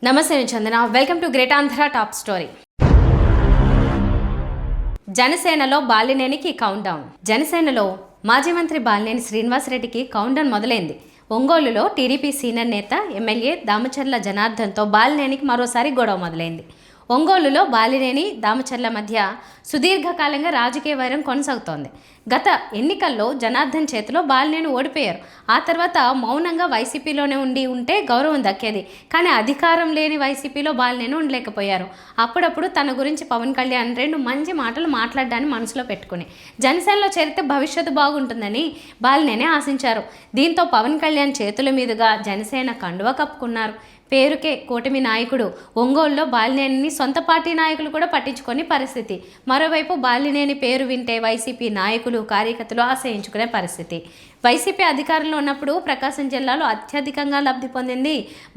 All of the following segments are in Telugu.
నమస్తే Chandana, welcome to great Andhra top story. జనసేనలో బాలినేనికి కౌంట్ డౌన్. జనసేనలో మాజీ మంత్రి బాలినేని శ్రీనివాసరెడ్డికి కౌంట్ డౌన్ మొదలైంది. ఒంగోలులో టీడీపీ సీనియర్ నేత ఎమ్మెల్యే దామచర్ల జనార్దన్తో బాలినేనికి మరోసారి గొడవ మొదలైంది. ఒంగోలులో బాలినేని దామచర్ల మధ్య సుదీర్ఘకాలంగా రాజకీయ వైరం కొనసాగుతోంది. గత ఎన్నికల్లో జనార్దన్ చేతిలో బాలినేని ఓడిపోయారు. ఆ తర్వాత మౌనంగా వైసీపీలోనే ఉంటే గౌరవం దక్కేది. కానీ అధికారం లేని వైసీపీలో బాలినేని ఉండలేకపోయారు. అప్పుడప్పుడు తన గురించి పవన్ కళ్యాణ్ రెండు మంచి మాటలు మాట్లాడడాన్ని మనసులో పెట్టుకుని జనసేనలో చేరితే భవిష్యత్తు బాగుంటుందని బాలినేని ఆశించారు. దీంతో పవన్ కళ్యాణ్ చేతుల మీదుగా జనసేన కండువా కప్పుకున్నారు. పేరుకే కూటమి నాయకుడు ఒంగోలులో బాలినేనిని సొంత పార్టీ నాయకులు కూడా పట్టించుకొని పరిస్థితి. మరోవైపు బాలినేని పేరు వింటే వైసీపీ నాయకులు కార్యకర్తలు ఆశ్రయించుకునే పరిస్థితి. వైసీపీ అధికారంలో ఉన్నప్పుడు ప్రకాశం జిల్లాలో అత్యధికంగా లబ్ధి పొందింది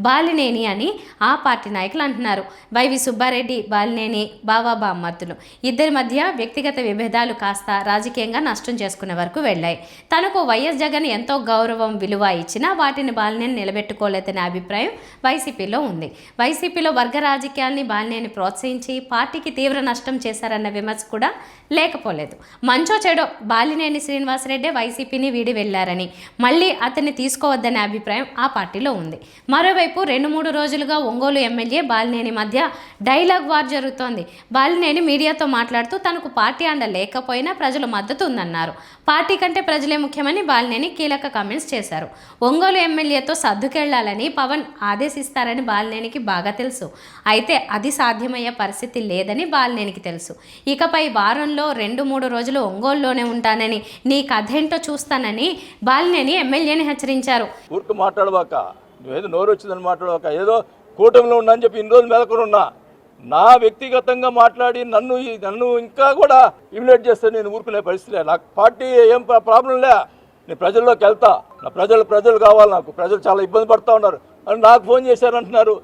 బాలినేని అని ఆ పార్టీ నాయకులు అంటున్నారు. వైవి సుబ్బారెడ్డి, బాలినేని బావా బామ్మర్తులు ఇద్దరి మధ్య వ్యక్తిగత విభేదాలు కాస్త రాజకీయంగా నష్టం చేసుకునే వరకు వెళ్ళాయి. తనకు వైఎస్ జగన్ ఎంతో గౌరవం, విలువ ఇచ్చినా వాటిని బాలినేని నిలబెట్టుకోలేదనే అభిప్రాయం వైసీపీలో ఉంది. వైసీపీలో వర్గ రాజకీయాల్ని బాలినేని ప్రోత్సహించి పార్టీకి తీవ్ర నష్టం చేశారన్న విమర్శ కూడా లేకపోలేదు. మంచో చెడో బాలినేని శ్రీనివాసరెడ్డి వైసీపీని వీడి వెళ్ళారని, మళ్ళీ అతన్ని తీసుకోవద్దనే అభిప్రాయం ఆ పార్టీలో ఉంది. మరోవైపు 2-3 రోజులుగా ఒంగోలు ఎమ్మెల్యే బాలినేని మధ్య డైలాగ్ వార్ జరుగుతోంది. బాలినేని మీడియాతో మాట్లాడుతూ తనకు పార్టీ అండ లేకపోయినా ప్రజల మద్దతు ఉందన్నారు. పార్టీ కంటే ప్రజలే ముఖ్యమని బాలినేని కీలక కామెంట్స్ చేశారు. ఒంగోలు ఎమ్మెల్యేతో సర్దుకెళ్లాలని పవన్ ఆదేశిస్తారని బాలినేనికి బాగా తెలుసు. అయితే అది సాధ్యమయ్యే పరిస్థితి లేదని బాలినేనికి తెలుసు. ఇకపై వారంలో 2-3 రోజులు ఒంగోలులోనే ఉంటానని, నీ కథేంటో చూస్తానని బాలినేని ఎమ్మెల్యేని హెచ్చరించారు. ఊరికి మాట్లాడవాక, నువ్వేదో నోరు వచ్చిందని మాట్లాడవాక, ఏదో కూటమిలో ఉన్నా అని చెప్పి ఇన్ని రోజులు మెలకొని ఉన్నా, నా వ్యక్తిగతంగా మాట్లాడి నన్ను ఇంకా కూడా ఇమినేట్ చేస్తే నేను ఊరుకునే పరిస్థితి. నాకు పార్టీ ఏం ప్రాబ్లం లే, నేను ప్రజల్లోకి వెళ్తా. నా ప్రజలు కావాలి, నాకు ప్రజలు చాలా ఇబ్బంది పడుతూ ఉన్నారు అని నాకు ఫోన్ చేశారంటున్నారు.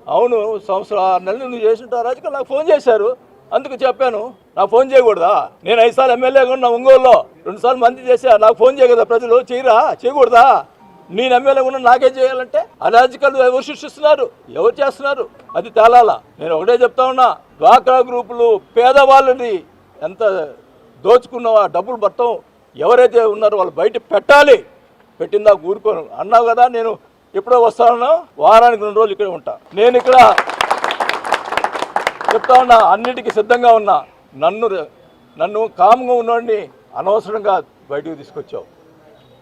అవును, 6 నెలలు నువ్వు చేసిన రాజకీయాలు నాకు ఫోన్ చేశారు, అందుకు చెప్పాను. నాకు ఫోన్ చేయకూడదా? నేను 5 సార్లు ఎమ్మెల్యేగా ఉన్నా ఒంగోలులో, 2 సార్లు మంత్రి చేశా. నాకు ఫోన్ చేయగలదా ప్రజలు? చేయకూడదా? నేను ఎమ్మెల్యేగా ఉన్నా నాకే చేయాలంటే అరాజకాలు ఎవరు సృష్టిస్తున్నారు, ఎవరు చేస్తున్నారు, అది తేలాలా. నేను ఒకటే చెప్తా ఉన్నా, డ్వాక్రా గ్రూపులు పేదవాళ్ళని ఎంత దోచుకున్న డబ్బులు మొత్తం ఎవరైతే ఉన్నారో వాళ్ళు బయట పెట్టాలి. పెట్టిందా ఊరుకోను అన్నావు కదా. నేను ఎప్పుడో వస్తానో, వారానికి 2 రోజులు ఇక్కడే ఉంటా. నేను ఇక్కడ చెప్తా ఉన్నా, అన్నిటికీ సిద్ధంగా ఉన్నా. నన్ను కామ్గా ఉన్నవాడిని అనవసరంగా బయటకు తీసుకొచ్చావు.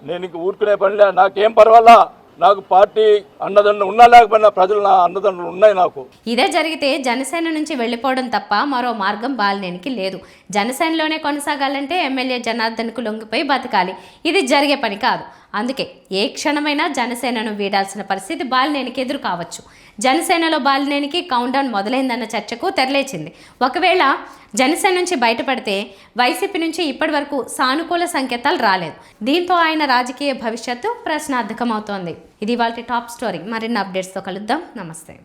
నేను ఇంక ఊరుకునే పనిలే, నాకేం పర్వాలా. నాకు పార్టీ అండదండలు ఉన్నా లేకపోయినా ప్రజలు నా అండదండలు ఉన్నాయి నాకు. ఇదే జరిగితే జనసేన నుంచి వెళ్ళిపోవడం తప్ప మరో మార్గం బాలినేనికి లేదు. జనసేనలోనే కొనసాగాలంటే ఎమ్మెల్యే జనార్దన్కు లొంగిపోయి బతకాలి. ఇది జరిగే పని కాదు. అందుకే ఏ క్షణమైనా జనసేనను వీడాల్సిన పరిస్థితి బాలినేనికి ఎదురు కావచ్చు. జనసేనలో బాలినేనికి కౌంట్ డౌన్ మొదలైందన్న చర్చకు తెరలేచింది. ఒకవేళ జనసేన నుంచి బయటపడితే వైసీపీ నుంచి ఇప్పటి వరకు సానుకూల సంకేతాలు రాలేదు. దీంతో ఆయన రాజకీయ భవిష్యత్తు ప్రశ్నార్థకమవుతోంది. ఇది ఇవాల్టి టాప్ స్టోరీ. మరిన్ని అప్డేట్స్తో కలుద్దాం. నమస్తే.